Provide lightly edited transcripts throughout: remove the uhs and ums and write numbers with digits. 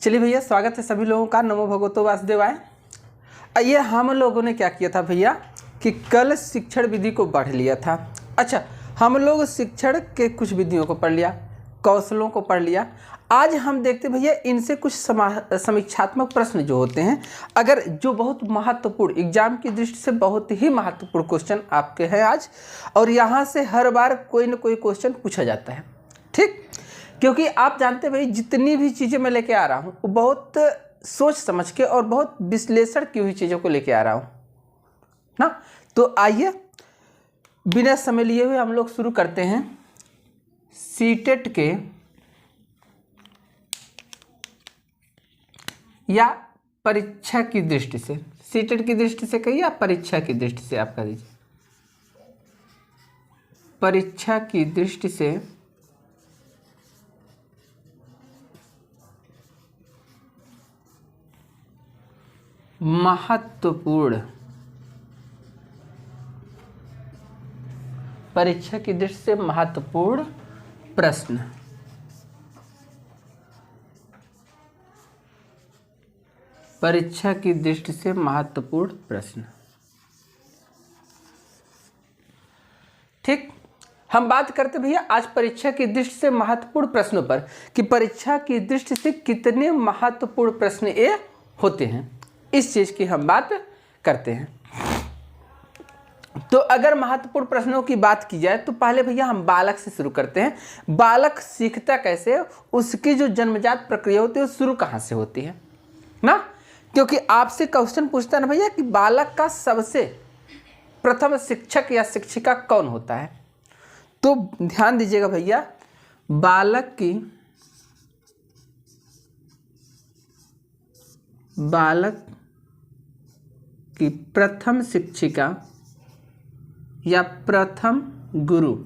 चलिए भैया, स्वागत है सभी लोगों का। नमो भगवतो वासुदेवाय। आइए, हम लोगों ने क्या किया था भैया कि कल शिक्षण विधि को पढ़ लिया था। अच्छा, हम लोग शिक्षण के कुछ विधियों को पढ़ लिया, कौशलों को पढ़ लिया। आज हम देखते भैया इनसे कुछ समीक्षात्मक प्रश्न जो होते हैं, अगर जो बहुत महत्वपूर्ण एग्जाम की दृष्टि से बहुत ही महत्वपूर्ण क्वेश्चन आपके हैं आज, और यहाँ से हर बार कोई ना कोई क्वेश्चन पूछा जाता है। ठीक, क्योंकि आप जानते हैं भाई, जितनी भी चीज़ें मैं लेके आ रहा हूँ वो बहुत सोच समझ के और बहुत विश्लेषण की हुई चीज़ों को लेके आ रहा हूँ ना। तो आइए, बिना समय लिए हुए हम लोग शुरू करते हैं सीटेट के या परीक्षा की दृष्टि से। सीटेट की दृष्टि से कहिए या परीक्षा की दृष्टि से, आप कह दीजिए। परीक्षा की दृष्टि से महत्वपूर्ण, परीक्षा की दृष्टि से महत्वपूर्ण प्रश्न। परीक्षा की दृष्टि से महत्वपूर्ण प्रश्न। ठीक, हम बात करते भैया आज परीक्षा की दृष्टि से महत्वपूर्ण प्रश्नों पर कि परीक्षा की दृष्टि से कितने महत्वपूर्ण प्रश्न ये होते हैं, इस चीज की हम बात करते हैं। तो अगर महत्वपूर्ण प्रश्नों की बात की जाए तो पहले भैया हम बालक से शुरू करते हैं। बालक सीखता कैसे, उसकी जो जन्मजात प्रक्रिया होती है वो शुरू कहाँ से होती है ना। क्योंकि आपसे क्वेश्चन पूछता है ना भैया कि बालक का सबसे प्रथम शिक्षक या शिक्षिका कौन होता है, तो ध्यान दीजिएगा भैया, बालक की प्रथम शिक्षिका या प्रथम गुरु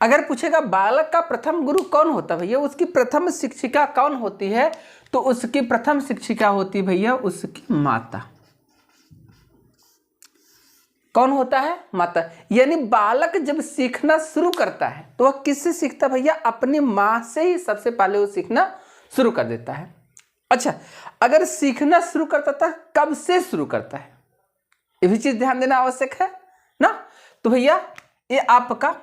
अगर पूछेगा बालक का प्रथम गुरु कौन होता है भैया, उसकी प्रथम शिक्षिका कौन होती है, तो उसकी प्रथम शिक्षिका होती भैया उसकी माता। कौन होता है? माता। यानी बालक जब सीखना शुरू करता है तो वह किससे सीखता है भैया? अपनी माँ से ही सबसे पहले वो सीखना शुरू कर देता है। अच्छा, अगर सीखना शुरू करता था कब से शुरू करता है, ये भी चीज ध्यान देना आवश्यक है ना। तो भैया ये आपका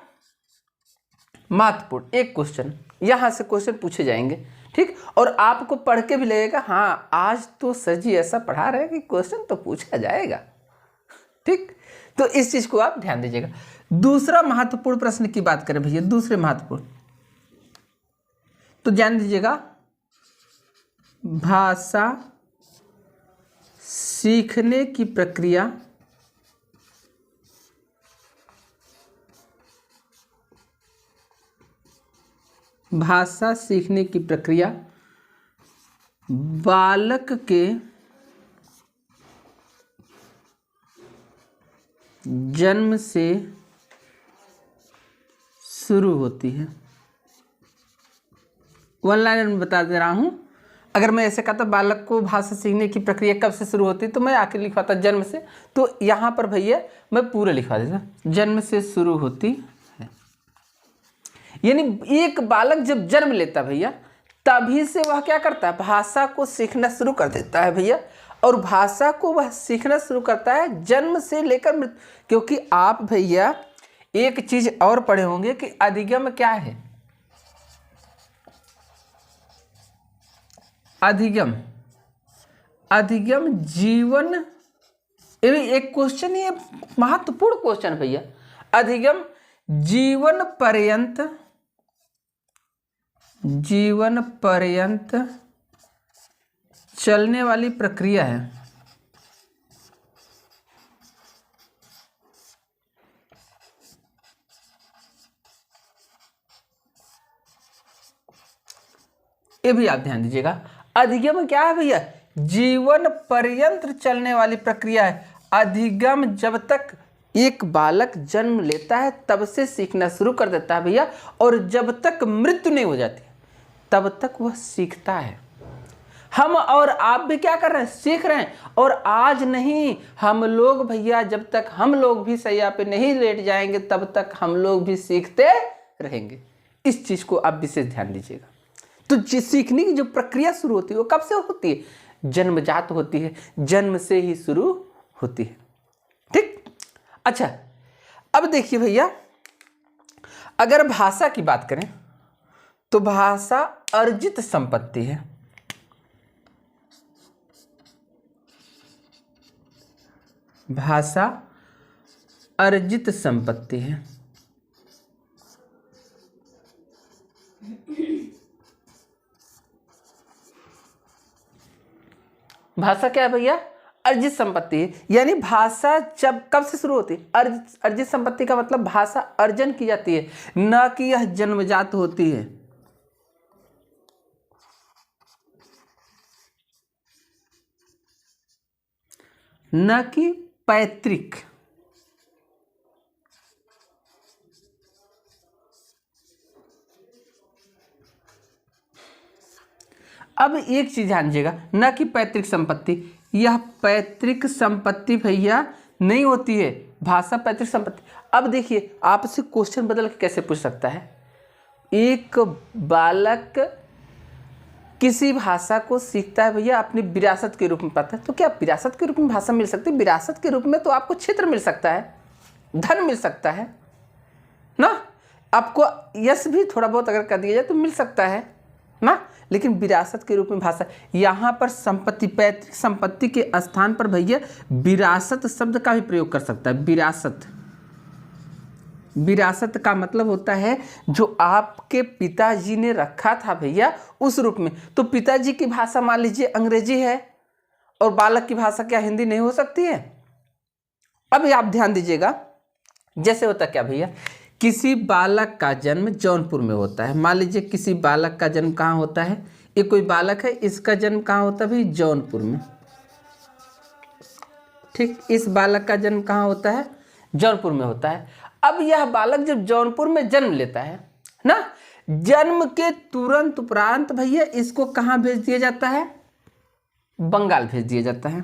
महत्वपूर्ण एक क्वेश्चन, यहां से क्वेश्चन पूछे जाएंगे। ठीक, और आपको पढ़ के भी लगेगा हाँ आज तो सर जी ऐसा पढ़ा रहे हैं कि क्वेश्चन तो पूछा जाएगा। ठीक, तो इस चीज को आप ध्यान दीजिएगा। दूसरा महत्वपूर्ण प्रश्न की बात करें भैया, दूसरे महत्वपूर्ण, तो ध्यान दीजिएगा, भाषा सीखने की प्रक्रिया बालक के जन्म से शुरू होती है। वन लाइनर में बता दे रहा हूं, अगर मैं ऐसे कहता बालक को भाषा सीखने की प्रक्रिया कब से शुरू होती है तो मैं आखिर लिखवाता जन्म से, तो यहां पर भैया मैं पूरा लिखवा देता जन्म से शुरू होती है। यानी एक बालक जब जन्म लेता भैया तभी से वह क्या करता है, भाषा को सीखना शुरू कर देता है भैया। और भाषा को वह सीखना शुरू करता है जन्म से लेकर मृत्यु। क्योंकि आप भैया एक चीज और पढ़े होंगे कि अधिगम क्या है, अधिगम जीवन, ये भी एक क्वेश्चन, ये महत्वपूर्ण क्वेश्चन भैया। अधिगम जीवन पर्यंत चलने वाली प्रक्रिया है। ये भी आप ध्यान दीजिएगा, अधिगम क्या है भैया? जीवन पर्यंत चलने वाली प्रक्रिया है। अधिगम जब तक एक बालक जन्म लेता है तब से सीखना शुरू कर देता है भैया, और जब तक मृत्यु नहीं हो जाती तब तक वह सीखता है। हम और आप भी क्या कर रहे हैं, सीख रहे हैं। और आज नहीं, हम लोग भैया जब तक हम लोग भी सैया पे नहीं लेट जाएंगे तब तक हम लोग भी सीखते रहेंगे। इस चीज को आप विशेष ध्यान दीजिएगा। तो सीखने की जो प्रक्रिया शुरू होती है वो कब से होती है, जन्मजात होती है, जन्म से ही शुरू होती है। ठीक। अच्छा, अब देखिए भैया, अगर भाषा की बात करें तो भाषा अर्जित संपत्ति है। भाषा अर्जित संपत्ति है। भाषा क्या है भैया, अर्जित संपत्ति है। यानी भाषा जब कब से शुरू होती है, अर्जित संपत्ति का मतलब भाषा अर्जन की जाती है, न कि यह जन्मजात होती है। न कि पैतृक। अब एक चीज ध्यान दीजिएगा, न कि पैतृक संपत्ति, यह पैतृक संपत्ति भैया नहीं होती है भाषा पैतृक संपत्ति। अब देखिए, आपसे क्वेश्चन बदल के कैसे पूछ सकता है, एक बालक किसी भाषा को सीखता है भैया अपनी विरासत के रूप में पाता है, तो क्या विरासत के रूप में भाषा मिल सकती है? विरासत के रूप में तो आपको क्षेत्र मिल सकता है, धन मिल सकता है ना, आपको यश भी थोड़ा बहुत अगर कर दिया जाए तो मिल सकता है ना, लेकिन विरासत के रूप में भाषा, यहाँ पर संपत्ति, पैतृक संपत्ति के स्थान पर भैया विरासत शब्द का भी प्रयोग कर सकता है। विरासत, विरासत का मतलब होता है जो आपके पिताजी ने रखा था भैया उस रूप में। तो पिताजी की भाषा मान लीजिए अंग्रेजी है और बालक की भाषा क्या हिंदी नहीं हो सकती है? अब आप ध्यान दीजिएगा, जैसे होता क्या भैया, किसी बालक का जन्म जौनपुर में होता है। मान लीजिए किसी बालक का जन्म कहाँ होता है, ये कोई बालक है, इसका जन्म कहाँ होता है भाई, जौनपुर में। ठीक, इस बालक का जन्म कहाँ होता है, जौनपुर में होता है। अब यह बालक जब जौनपुर में जन्म लेता है ना, जन्म के तुरंत उपरांत भैया इसको कहाँ भेज दिया जाता है, बंगाल भेज दिया जाता है।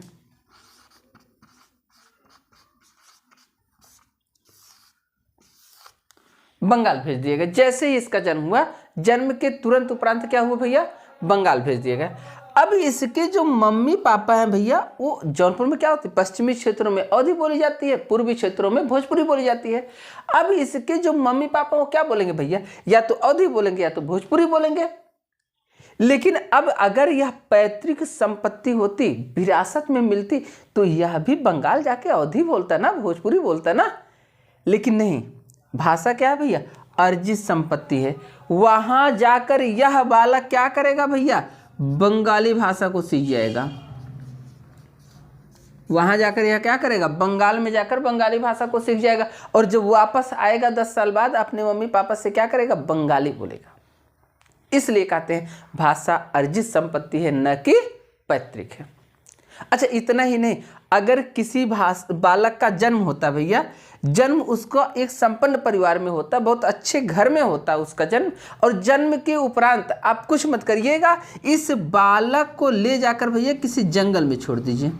बंगाल भेज दिया गया। जैसे ही इसका जन्म हुआ, जन्म के तुरंत उपरांत क्या हुआ भैया, बंगाल भेज दिया गया। अब इसके जो मम्मी पापा हैं भैया, वो जौनपुर में क्या होती है, पश्चिमी क्षेत्रों में अवधी बोली जाती है, पूर्वी क्षेत्रों में भोजपुरी बोली जाती है। अब इसके जो मम्मी पापा वो क्या बोलेंगे भैया, या तो अवधी बोलेंगे या तो भोजपुरी बोलेंगे। लेकिन अब अगर यह पैतृक संपत्ति होती, विरासत में मिलती, तो यह भी बंगाल जाके अवधी बोलता ना, भोजपुरी बोलता ना। लेकिन नहीं, भाषा क्या है भैया, अर्जित संपत्ति है। वहां जाकर यह बालक क्या करेगा भैया, बंगाली भाषा को सीख जाएगा। वहां जाकर यह क्या करेगा, बंगाल में जाकर बंगाली भाषा को सीख जाएगा, और जब वापस आएगा 10 साल बाद अपने मम्मी पापा से क्या करेगा, बंगाली बोलेगा। इसलिए कहते हैं भाषा अर्जित संपत्ति है, न कि पैतृक है। अच्छा, इतना ही नहीं, अगर किसी बालक का जन्म होता भैया, जन्म उसका एक संपन्न परिवार में होता, बहुत अच्छे घर में होता उसका जन्म, और जन्म के उपरांत आप कुछ मत करिएगा, इस बालक को ले जाकर भैया किसी जंगल में छोड़ दीजिए,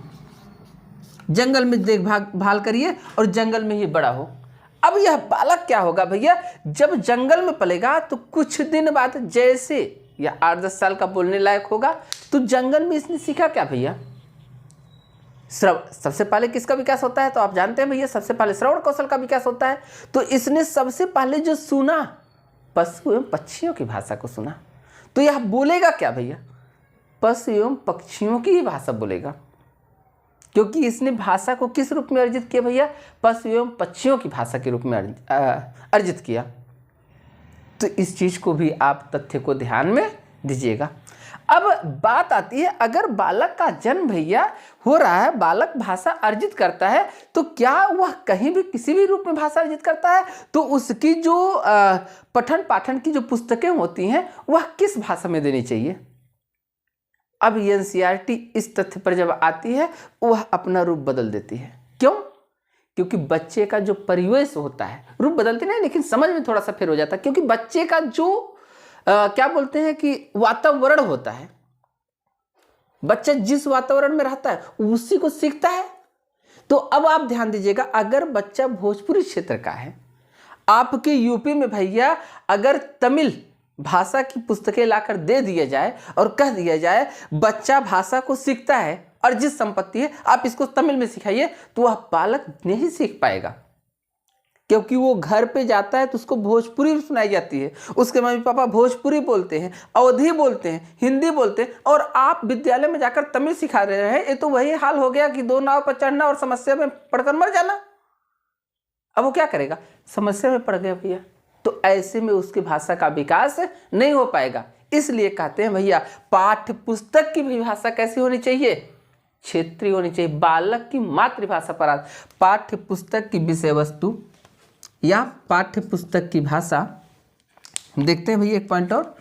जंगल में देखभाल करिए और जंगल में ही बड़ा हो। अब यह बालक क्या होगा भैया, जब जंगल में पलेगा तो कुछ दिन बाद जैसे यह 8-10 साल का बोलने लायक होगा, तो जंगल में इसने सीखा क्या भैया, सबसे पहले किसका विकास होता है, तो आप जानते हैं भैया, सबसे पहले श्रवण कौशल का विकास होता है। तो इसने सबसे पहले जो सुना, पशु एवं पक्षियों की भाषा को सुना, तो यह बोलेगा क्या भैया, पशु एवं पक्षियों की ही भाषा बोलेगा, क्योंकि इसने भाषा को किस रूप में अर्जित किया भैया, पशु एवं पक्षियों की भाषा के रूप में अर्जित किया। तो इस चीज को भी आप तथ्य को ध्यान में दीजिएगा। अब बात आती है, अगर बालक का जन्म भैया हो रहा है, बालक भाषा अर्जित करता है, तो क्या वह कहीं भी किसी भी रूप में भाषा अर्जित करता है, तो उसकी जो पठन पाठन की जो पुस्तकें होती हैं वह किस भाषा में देनी चाहिए। अब एनसीईआरटी इस तथ्य पर जब आती है, वह अपना रूप बदल देती है। क्यों? क्योंकि बच्चे का जो परिवेश होता है, रूप बदलती नहीं लेकिन समझ में थोड़ा सा फेर हो जाता है, क्योंकि बच्चे का जो क्या बोलते हैं कि वातावरण होता है, बच्चा जिस वातावरण में रहता है उसी को सीखता है। तो अब आप ध्यान दीजिएगा, अगर बच्चा भोजपुरी क्षेत्र का है, आपके यूपी में भैया अगर तमिल भाषा की पुस्तकें लाकर दे दिया जाए और कह दिया जाए बच्चा भाषा को सीखता है और जिस संपत्ति है आप इसको तमिल में सिखाइए, तो वह बालक नहीं सीख पाएगा, क्योंकि वो घर पे जाता है तो उसको भोजपुरी सुनाई जाती है, उसके मम्मी पापा भोजपुरी बोलते हैं, अवधी बोलते हैं, हिंदी बोलते हैं, और आप विद्यालय में जाकर तमिल सिखा रहे हैं। ये तो वही हाल हो गया कि दो नाव पर चढ़ना और समस्या में पड़कर मर जाना। अब वो क्या करेगा, समस्या में पड़ गया भैया, तो ऐसे में उसकी भाषा का विकास नहीं हो पाएगा। इसलिए कहते हैं भैया पाठ्य पुस्तक की भी भाषा कैसी होनी चाहिए, क्षेत्रीय होनी चाहिए, बालक की मातृभाषा पर पाठ्य पुस्तक की विषय वस्तु या पाठ्य पुस्तक की भाषा। देखते हैं भैया एक पॉइंट और,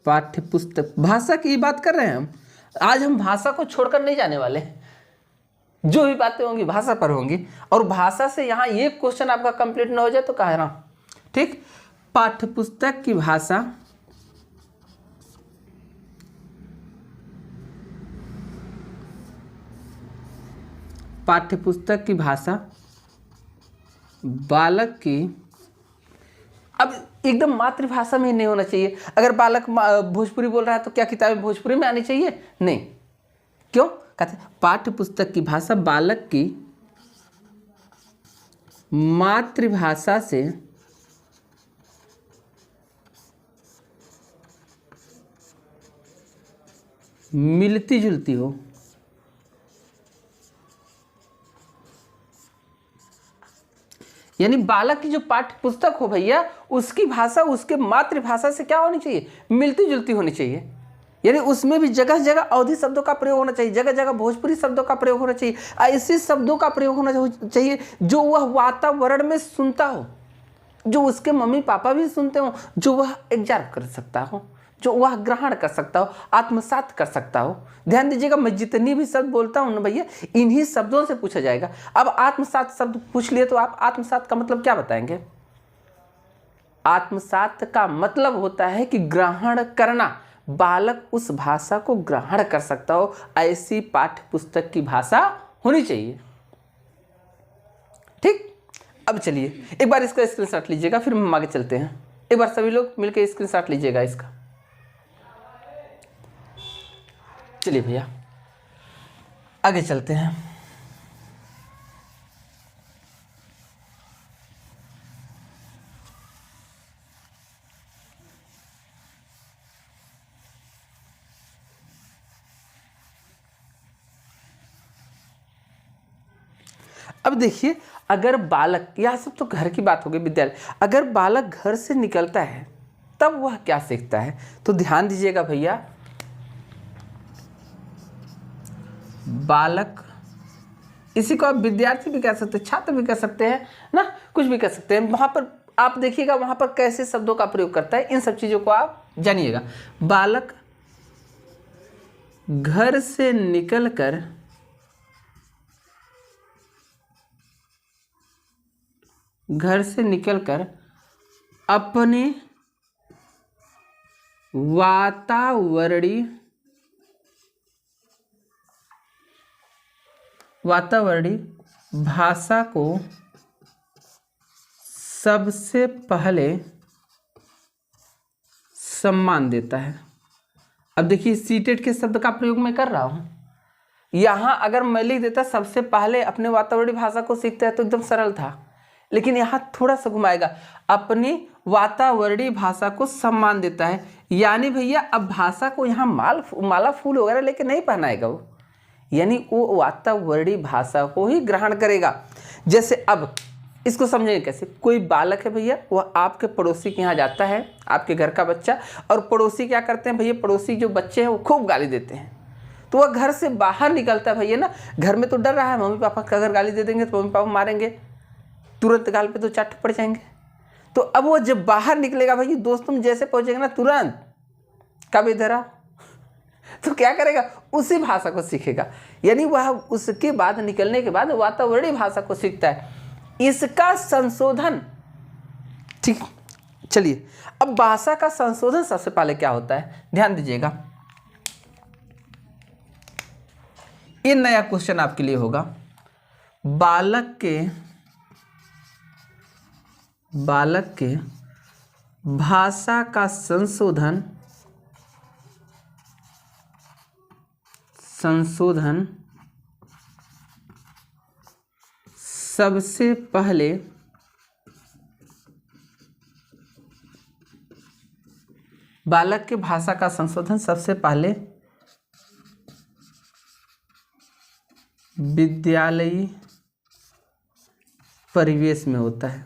पाठ्य पुस्तक भाषा की बात कर रहे हैं हम। आज हम भाषा को छोड़कर नहीं जाने वाले, जो भी बातें होंगी भाषा पर होंगी, और भाषा से यहाँ ये क्वेश्चन आपका कंप्लीट ना हो जाए तो कह रहा हूँ, ठीक। पाठ्य पुस्तक की भाषा पाठ्यपुस्तक की भाषा बालक की, अब एकदम मातृभाषा में नहीं होना चाहिए। अगर बालक भोजपुरी बोल रहा है तो क्या किताबें भोजपुरी में आनी चाहिए? नहीं। क्यों? कहते पाठ्यपुस्तक की भाषा बालक की मातृभाषा से मिलती जुलती हो, यानी बालक की जो पाठ्य पुस्तक हो भैया उसकी भाषा उसके मातृभाषा से क्या होनी चाहिए, मिलती जुलती होनी चाहिए। यानी उसमें भी जगह जगह अवधी शब्दों का प्रयोग होना चाहिए, जगह जगह भोजपुरी शब्दों का प्रयोग होना चाहिए, ऐसे शब्दों का प्रयोग होना चाहिए जो वह वातावरण में सुनता हो, जो उसके मम्मी पापा भी सुनते हो, जो वह एग्जॉर्ब कर सकता हो, जो वह ग्रहण कर सकता हो, आत्मसात कर सकता हो। ध्यान दीजिएगा, मैं जितनी भी शब्द बोलता हूँ ना भैया इन्हीं शब्दों से पूछा जाएगा। अब आत्मसात शब्द पूछ लिए तो आप आत्मसात का मतलब क्या बताएंगे? आत्मसात का मतलब होता है कि ग्रहण करना, बालक उस भाषा को ग्रहण कर सकता हो, ऐसी पाठ्य पुस्तक की भाषा होनी चाहिए। ठीक, अब चलिए एक बार इसका स्क्रीनशॉट लीजिएगा, फिर हम आगे चलते हैं। एक बार सभी लोग मिलकर स्क्रीनशॉट लीजिएगा इसका। चलिए भैया आगे चलते हैं। अब देखिए, अगर बालक, यह सब तो घर की बात हो गई विद्यालय, अगर बालक घर से निकलता है तब वह क्या सीखता है? तो ध्यान दीजिएगा भैया, बालक, इसी को आप विद्यार्थी भी कह सकते हैं, छात्र भी कह सकते हैं ना, कुछ भी कह सकते हैं। वहां पर आप देखिएगा वहां पर कैसे शब्दों का प्रयोग करता है, इन सब चीजों को आप जानिएगा। बालक घर से निकलकर अपने वातावरणीय भाषा को सबसे पहले सम्मान देता है। अब देखिए सीटेट के शब्द का प्रयोग मैं कर रहा हूं, यहां अगर मैं लिख देता सबसे पहले अपने वातावरणीय भाषा को सीखता है तो एकदम सरल था, लेकिन यहाँ थोड़ा सा घुमाएगा, अपनी वातावरणीय भाषा को सम्मान देता है। यानी भैया अब भाषा को यहाँ माला फूल वगैरह लेके नहीं पहनाएगा वो, यानी वो वातावरणीय भाषा को ही ग्रहण करेगा। जैसे अब इसको समझेंगे कैसे, कोई बालक है भैया, वह आपके पड़ोसी के यहाँ जाता है, आपके घर का बच्चा, और पड़ोसी क्या करते हैं भैया, पड़ोसी जो बच्चे हैं वो खूब गाली देते हैं, तो वह घर से बाहर निकलता है भैया ना, घर में तो डर रहा है मम्मी पापा अगर गाली दे देंगे तो मम्मी पापा मारेंगे, तुरंत गाल पे तो चट पड़ जाएंगे। तो अब वो जब बाहर निकलेगा भाई, दोस्त तुम जैसे पहुंचेंगे ना तुरंत, कब इधर आओ, तो क्या करेगा, उसी भाषा को सीखेगा। यानी वह उसके बाद निकलने के बाद वातावरणीय भाषा को सीखता है। इसका संशोधन, ठीक, चलिए, अब भाषा का संशोधन सबसे पहले क्या होता है, ध्यान दीजिएगा। ये नया क्वेश्चन आपके लिए होगा। बालक के भाषा का संशोधन सबसे पहले बालक के भाषा का संशोधन सबसे पहले विद्यालयी परिवेश में होता है।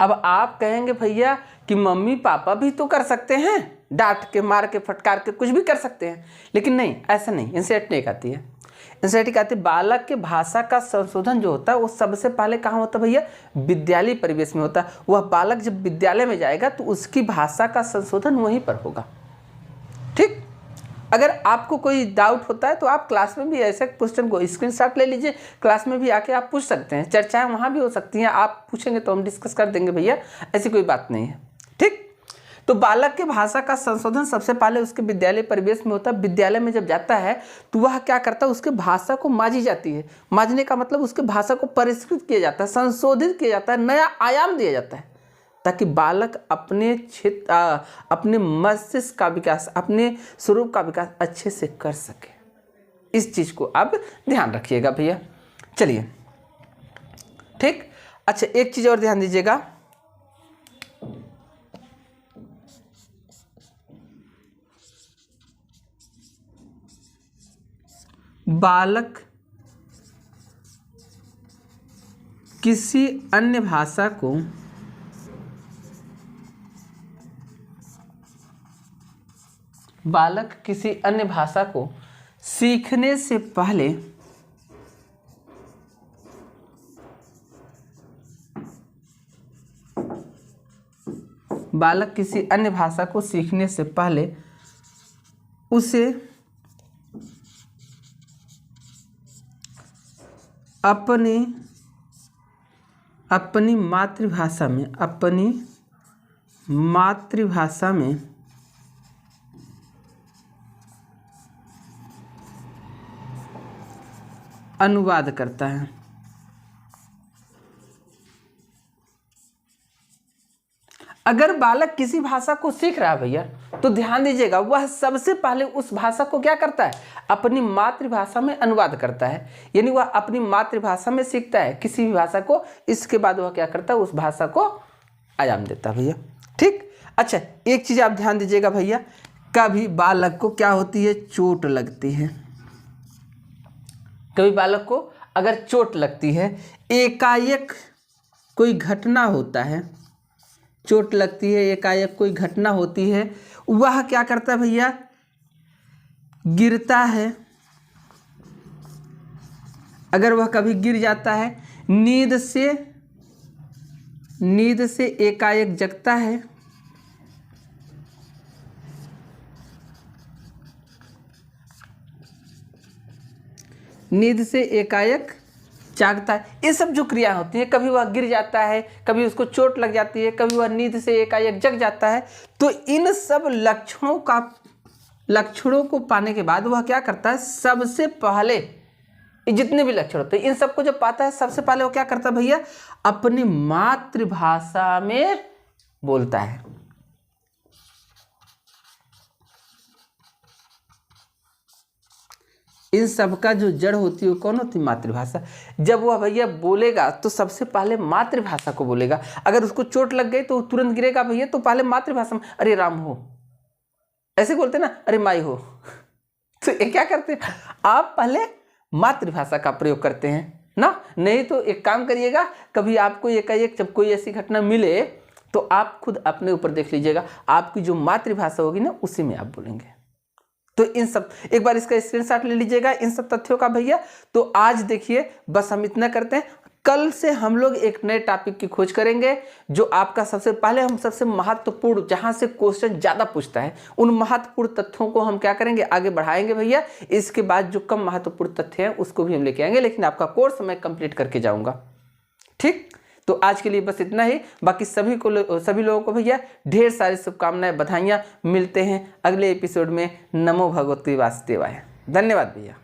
अब आप कहेंगे भैया कि मम्मी पापा भी तो कर सकते हैं, डांट के, मार के, फटकार के, कुछ भी कर सकते हैं, लेकिन नहीं, ऐसा नहीं। एनसीईआरटी नहीं कहती है। एनसीईआरटी कहती है बालक के भाषा का संशोधन जो होता है वो सबसे पहले कहाँ होता है भैया, विद्यालय परिवेश में होता है। वह बालक जब विद्यालय में जाएगा तो उसकी भाषा का संशोधन वहीं पर होगा। ठीक, अगर आपको कोई डाउट होता है तो आप क्लास में भी ऐसे क्वेश्चन को स्क्रीनशॉट ले लीजिए, क्लास में भी आके आप पूछ सकते हैं, चर्चाएं वहाँ भी हो सकती हैं। आप पूछेंगे तो हम डिस्कस कर देंगे भैया, ऐसी कोई बात नहीं है। ठीक, तो बालक के भाषा का संशोधन सबसे पहले उसके विद्यालय परिवेश में होता है। विद्यालय में जब जाता है तो वह क्या करता है, उसके भाषा को माजी जाती है। माजने का मतलब उसके भाषा को परिष्कृत किया जाता है, संशोधित किया जाता है, नया आयाम दिया जाता है, ताकि बालक अपने क्षेत्र, अपने मस्तिष्क का विकास, अपने स्वरूप का विकास अच्छे से कर सके। इस चीज़ को आप ध्यान रखिएगा भैया। चलिए, ठीक, अच्छा एक चीज़ और ध्यान दीजिएगा। बालक किसी अन्य भाषा को सीखने से पहले उसे अपनी मातृभाषा में अनुवाद करता है। अगर बालक किसी भाषा को सीख रहा है भैया, तो ध्यान दीजिएगा, वह सबसे पहले उस भाषा को क्या करता है, अपनी मातृभाषा में अनुवाद करता है। यानी वह अपनी मातृभाषा में सीखता है किसी भी भाषा को, इसके बाद वह क्या करता है, उस भाषा को आयाम देता है भैया। ठीक, अच्छा एक चीज़ आप ध्यान दीजिएगा भैया, कभी बालक को क्या होती है, चोट लगती है। कभी बालक को अगर चोट लगती है, एकाएक कोई घटना होता है, चोट लगती है, एकाएक कोई घटना होती है, वह क्या करता है भैया, गिरता है। अगर वह कभी गिर जाता है, नींद से एकाएक जगता है, नींद से एकाएक जागता है। ये सब जो क्रिया होती है, कभी वह गिर जाता है, कभी उसको चोट लग जाती है, कभी वह नींद से एकाएक जग जाता है, तो इन सब लक्षणों को पाने के बाद वह क्या करता है, सबसे पहले जितने भी लक्षण होते हैं इन सबको जब पाता है, सबसे पहले वो क्या करता है भैया, अपनी मातृभाषा में बोलता है। इन सब का जो जड़ होती है वो कौन होती है, मातृभाषा। जब वह भैया बोलेगा तो सबसे पहले मातृभाषा को बोलेगा। अगर उसको चोट लग गई तो तुरंत गिरेगा भैया, तो पहले मातृभाषा में, अरे राम हो, ऐसे बोलते ना, अरे माई हो। तो ये क्या करते हैं, आप पहले मातृभाषा का प्रयोग करते हैं ना। नहीं तो एक काम करिएगा, कभी आपको एकाएक जब कोई ऐसी घटना मिले तो आप खुद अपने ऊपर देख लीजिएगा, आपकी जो मातृभाषा होगी ना उसी में आप बोलेंगे। तो इन सब, एक बार इसका स्क्रीनशॉट ले लीजिएगा इन सब तथ्यों का भैया। तो आज देखिए बस हम इतना करते हैं, कल से हम लोग एक नए टॉपिक की खोज करेंगे, जो आपका सबसे पहले हम सबसे महत्वपूर्ण, जहां से क्वेश्चन ज्यादा पूछता है, उन महत्वपूर्ण तथ्यों को हम क्या करेंगे, आगे बढ़ाएंगे भैया। इसके बाद जो कम महत्वपूर्ण तथ्य हैं उसको भी हम लेके आएंगे, लेकिन आपका कोर्स मैं कंप्लीट करके जाऊंगा। ठीक, तो आज के लिए बस इतना ही। बाकी सभी लोगों को भैया ढेर सारी शुभकामनाएं, बधाइयां। मिलते हैं अगले एपिसोड में। नमो भगवते वासुदेवाय। धन्यवाद भैया।